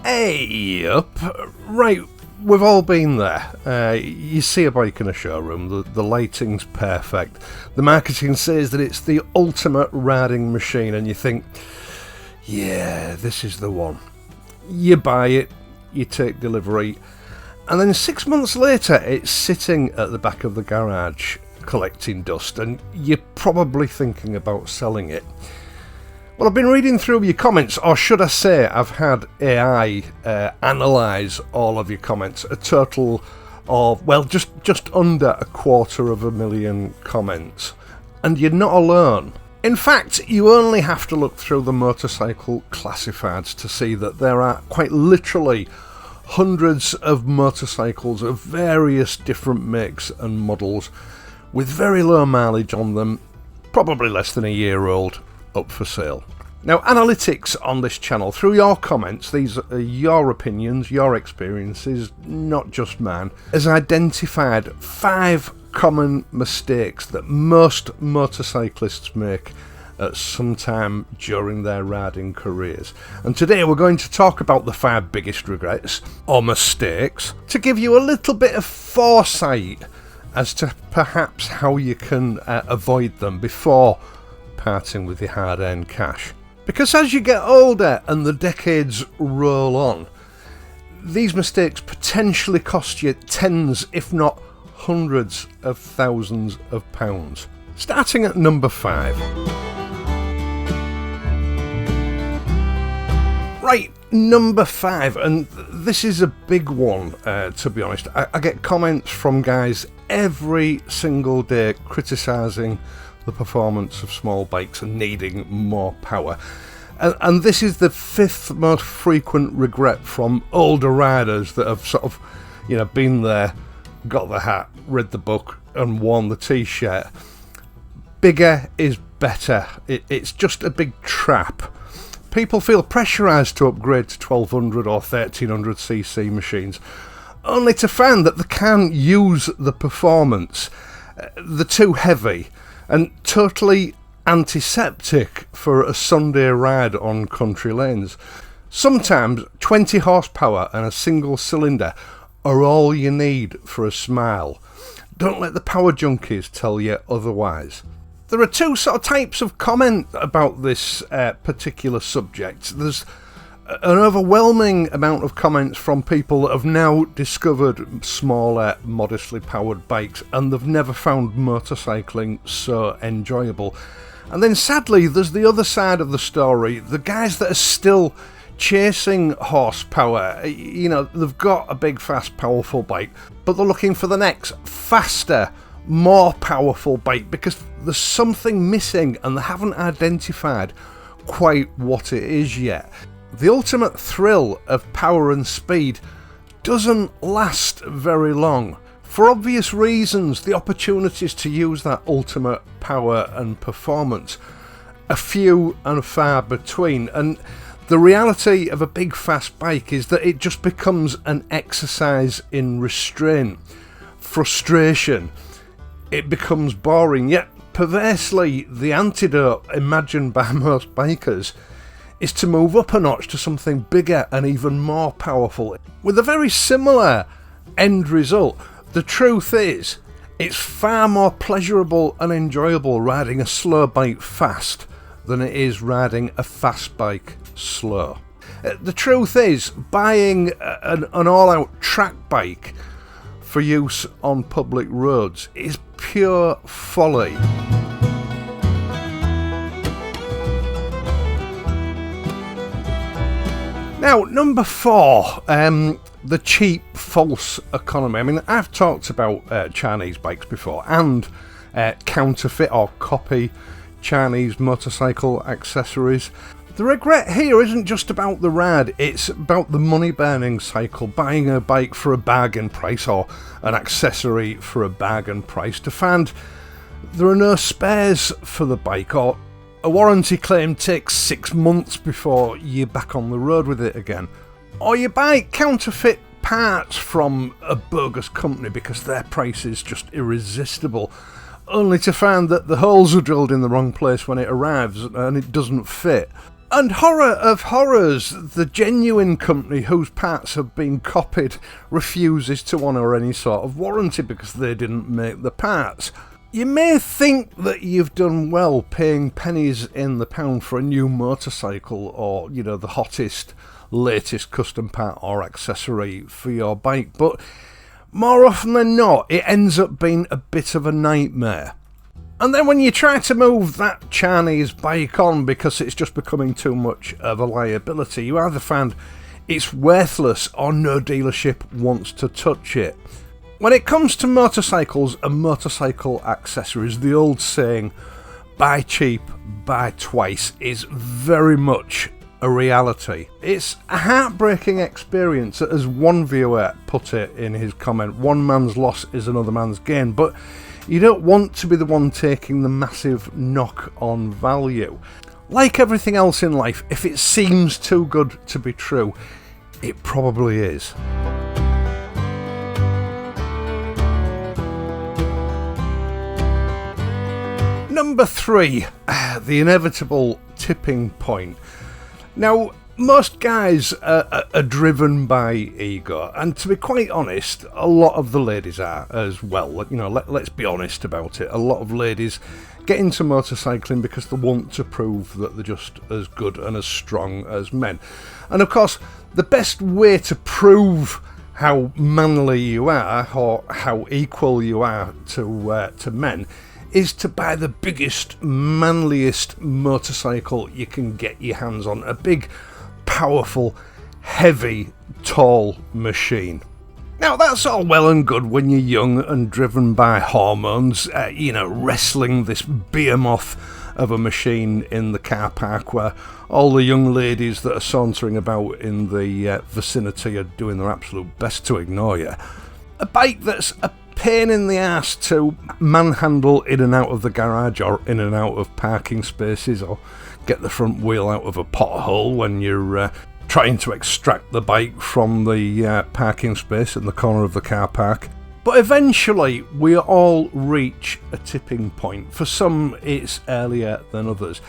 Hey up! Right, we've all been there. You see a bike in a showroom, the lighting's perfect, the marketing says that it's the ultimate riding machine, and you think, yeah, this is the one. You buy it, you take delivery, and then 6 months later it's sitting at the back of the garage collecting dust, and you're probably thinking about selling it. Well, I've been reading through your comments, or should I say I've had AI analyse all of your comments, a total of, well, just under 250,000 comments. And you're not alone. In fact, you only have to look through the motorcycle classifieds to see that there are quite literally hundreds of motorcycles of various different makes and models with very low mileage on them, probably less than a year old, up for sale. Now, analytics on this channel, through your comments, these are your opinions, your experiences, not just mine, has identified 5 common mistakes that most motorcyclists make at some time during their riding careers. And today we're going to talk about the 5 biggest regrets, or mistakes, to give you a little bit of foresight as to perhaps how you can avoid them before parting with your hard-earned cash. Because as you get older and the decades roll on, these mistakes potentially cost you tens, if not hundreds of thousands of pounds. Starting at number 5. Right, number 5, and this is a big one, to be honest. I get comments from guys every single day criticising the performance of small bikes and needing more power. And this is the 5th most frequent regret from older riders that have sort of, been there, got the hat, read the book and worn the t-shirt. Bigger is better. It's just a big trap. People feel pressurised to upgrade to 1200 or 1300cc machines, only to find that they can't use the performance. They're too heavy and totally antiseptic for a Sunday ride on country lanes. Sometimes 20 horsepower and a single cylinder are all you need for a smile. Don't let the power junkies tell you otherwise. There are 2 sort of types of comment about this particular subject. There's an overwhelming amount of comments from people that have now discovered smaller, modestly powered bikes, and they've never found motorcycling so enjoyable. And then sadly, there's the other side of the story, the guys that are still chasing horsepower. They've got a big, fast, powerful bike, but they're looking for the next faster, more powerful bike because there's something missing and they haven't identified quite what it is yet. The ultimate thrill of power and speed doesn't last very long. For obvious reasons, the opportunities to use that ultimate power and performance are few and far between, and the reality of a big fast bike is that it just becomes an exercise in restraint, frustration. It becomes boring, yet perversely the antidote imagined by most bikers is to move up a notch to something bigger and even more powerful, with a very similar end result. The truth is, it's far more pleasurable and enjoyable riding a slow bike fast than it is riding a fast bike slow. The truth is, buying an all-out track bike for use on public roads is pure folly. Now, number 4, the cheap, false economy. I mean, I've talked about Chinese bikes before and counterfeit or copy Chinese motorcycle accessories. The regret here isn't just about the ride, it's about the money-burning cycle, buying a bike for a bargain price or an accessory for a bargain price to find there are no spares for the bike, or a warranty claim takes 6 months before you're back on the road with it again. Or you buy counterfeit parts from a bogus company because their price is just irresistible, only to find that the holes are drilled in the wrong place when it arrives and it doesn't fit. And horror of horrors, the genuine company whose parts have been copied refuses to honour any sort of warranty because they didn't make the parts. You may think that you've done well paying pennies in the pound for a new motorcycle or, you know, the hottest, latest custom part or accessory for your bike, but more often than not, it ends up being a bit of a nightmare. And then when you try to move that Chinese bike on because it's just becoming too much of a liability, you either find it's worthless or no dealership wants to touch it. When it comes to motorcycles and motorcycle accessories, the old saying, buy cheap, buy twice, is very much a reality. It's a heartbreaking experience, as one viewer put it in his comment. One man's loss is another man's gain, but you don't want to be the one taking the massive knock on value. Like everything else in life, if it seems too good to be true, it probably is. Number 3, the inevitable tipping point. Now, most guys are driven by ego, and to be quite honest, a lot of the ladies are as well. You know, let's be honest about it. A lot of ladies get into motorcycling because they want to prove that they're just as good and as strong as men. And of course, the best way to prove how manly you are or how equal you are to men is to buy the biggest, manliest motorcycle you can get your hands on. A big, powerful, heavy, tall machine. Now, that's all well and good when you're young and driven by hormones, wrestling this behemoth of a machine in the car park where all the young ladies that are sauntering about in the vicinity are doing their absolute best to ignore you. A bike that's a pain in the ass to manhandle in and out of the garage or in and out of parking spaces, or get the front wheel out of a pothole when you're trying to extract the bike from the parking space in the corner of the car park. But eventually we all reach a tipping point. For some it's earlier than others.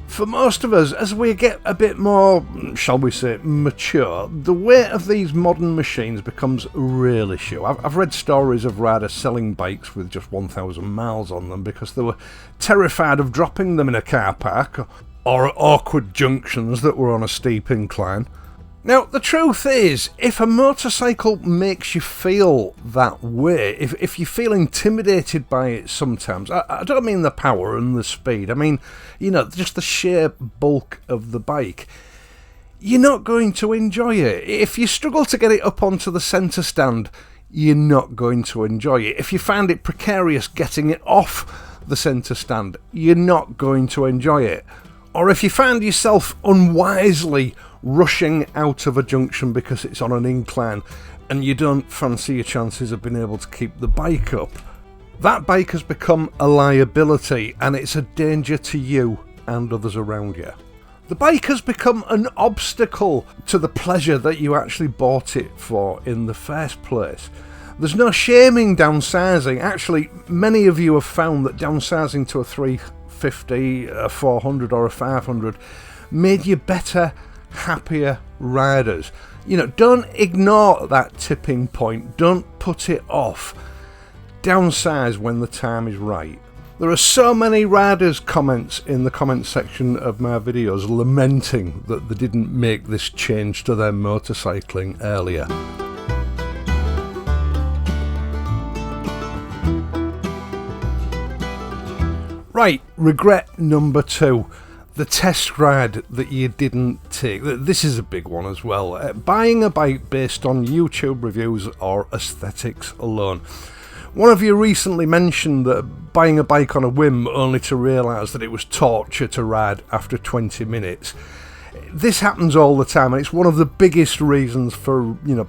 For most of us, as we get a bit more, shall we say, mature, the weight of these modern machines becomes a real issue. I've read stories of riders selling bikes with just 1,000 miles on them because they were terrified of dropping them in a car park or awkward junctions that were on a steep incline. Now, the truth is, if a motorcycle makes you feel that way, if you feel intimidated by it sometimes, I don't mean the power and the speed, I mean, just the sheer bulk of the bike, you're not going to enjoy it. If you struggle to get it up onto the centre stand, you're not going to enjoy it. If you find it precarious getting it off the centre stand, you're not going to enjoy it. Or if you find yourself unwisely rushing out of a junction because it's on an incline and you don't fancy your chances of being able to keep the bike up, that bike has become a liability and it's a danger to you and others around you. The bike has become an obstacle to the pleasure that you actually bought it for in the first place. There's no shaming downsizing. Actually, many of you have found that downsizing to a 350, a 400 or a 500 made you better, happier riders. Don't ignore that tipping point. Don't put it off. Downsize when the time is right. There are so many riders' comments in the comment section of my videos lamenting that they didn't make this change to their motorcycling earlier. Right, regret number 2. The test ride that you didn't take. This is a big one as well. Buying a bike based on YouTube reviews or aesthetics alone. One of you recently mentioned that buying a bike on a whim only to realise that it was torture to ride after 20 minutes. This happens all the time, and it's one of the biggest reasons for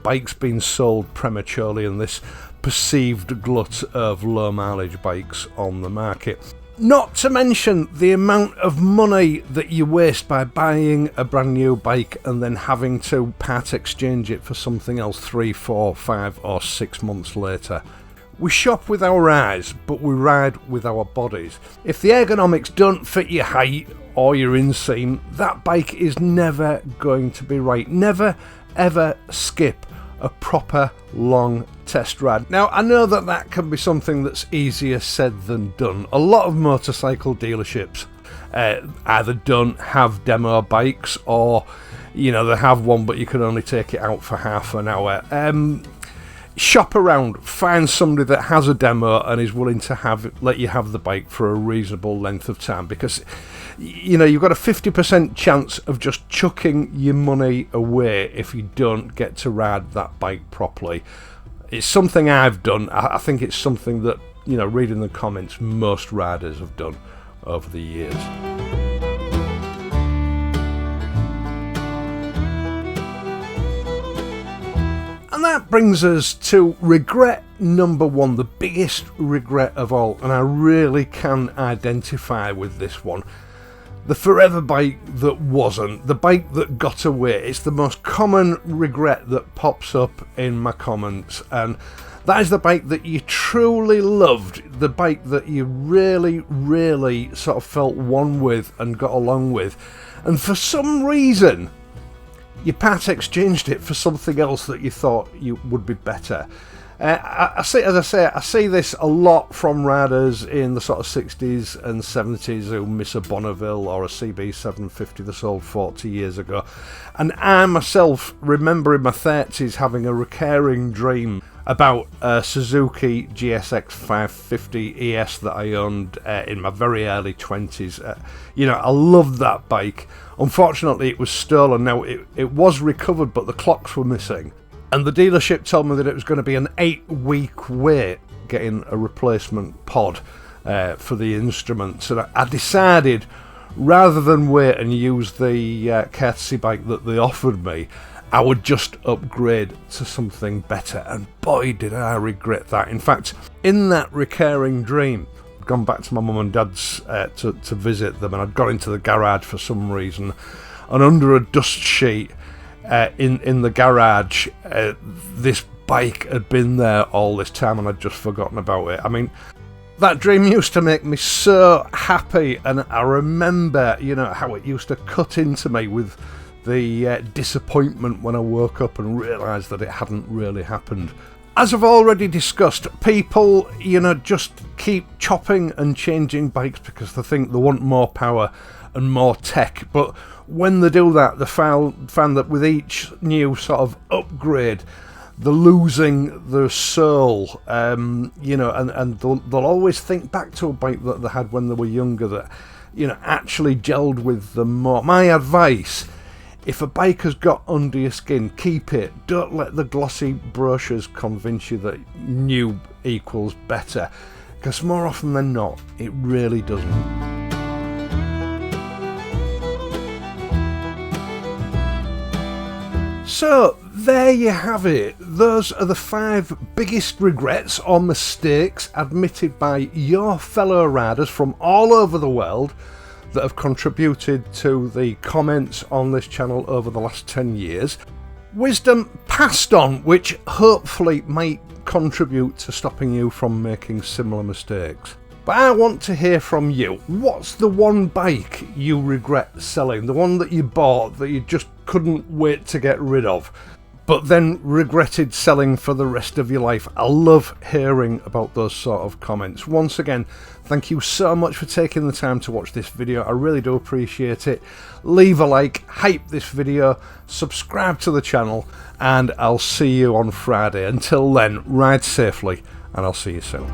bikes being sold prematurely and this perceived glut of low mileage bikes on the market. Not to mention the amount of money that you waste by buying a brand new bike and then having to part exchange it for something else 3, 4, 5 or 6 months later. We shop with our eyes, but we ride with our bodies. If the ergonomics don't fit your height or your inseam, that bike is never going to be right. Never ever skip a proper long test ride. Now, I know that that can be something that's easier said than done. A lot of motorcycle dealerships either don't have demo bikes, or you know, they have one but you can only take it out for half an hour. Shop around, find somebody that has a demo and is willing to let you have the bike for a reasonable length of time, because you know, you've got a 50% chance of just chucking your money away if you don't get to ride that bike properly. It's something I've done. I think it's something that, you know, reading the comments, most riders have done over the years. And that brings us to regret number one, the biggest regret of all, and I really can identify with this one. The forever bike that wasn't, the bike that got away. It's the most common regret that pops up in my comments, and that is the bike that you truly loved, the bike that you really sort of felt one with and got along with, and for some reason you part exchanged it for something else that you thought you would be better. I see this a lot from riders in the sort of 60s and 70s who miss a Bonneville or a CB 750 they sold 40 years ago. And I myself remember in my 30s having a recurring dream about a Suzuki GSX 550 ES that I owned in my very early 20s. You know, I loved that bike. Unfortunately, it was stolen. Now, it was recovered, but the clocks were missing. And the dealership told me that it was going to be an 8-week wait getting a replacement pod for the instruments. And I decided, rather than wait and use the courtesy bike that they offered me, I would just upgrade to something better. And boy, did I regret that. In fact, in that recurring dream, I'd gone back to my mum and dad's to visit them, and I'd got into the garage for some reason, and under a dust sheet in the garage, this bike had been there all this time and I'd just forgotten about it. I mean, that dream used to make me so happy, and I remember, you know, how it used to cut into me with the disappointment when I woke up and realised that it hadn't really happened. As I've already discussed, people, you know, just keep chopping and changing bikes because they think they want more power and more tech, but when they do that, they found that with each new sort of upgrade, they're losing their soul, you know, and they'll always think back to a bike that they had when they were younger that, you know, actually gelled with them more. My advice: if a bike has got under your skin, keep it. Don't let the glossy brochures convince you that new equals better, because more often than not, it really doesn't. So, there you have it. Those are the 5 biggest regrets or mistakes admitted by your fellow riders from all over the world that have contributed to the comments on this channel over the last 10 years. Wisdom passed on, which hopefully might contribute to stopping you from making similar mistakes. But I want to hear from you. What's the one bike you regret selling? The one that you bought that you just couldn't wait to get rid of, but then regretted selling for the rest of your life? I love hearing about those sort of comments. Once again, thank you so much for taking the time to watch this video. I really do appreciate it. Leave a like, hype this video, subscribe to the channel, and I'll see you on Friday. Until then, ride safely, and I'll see you soon.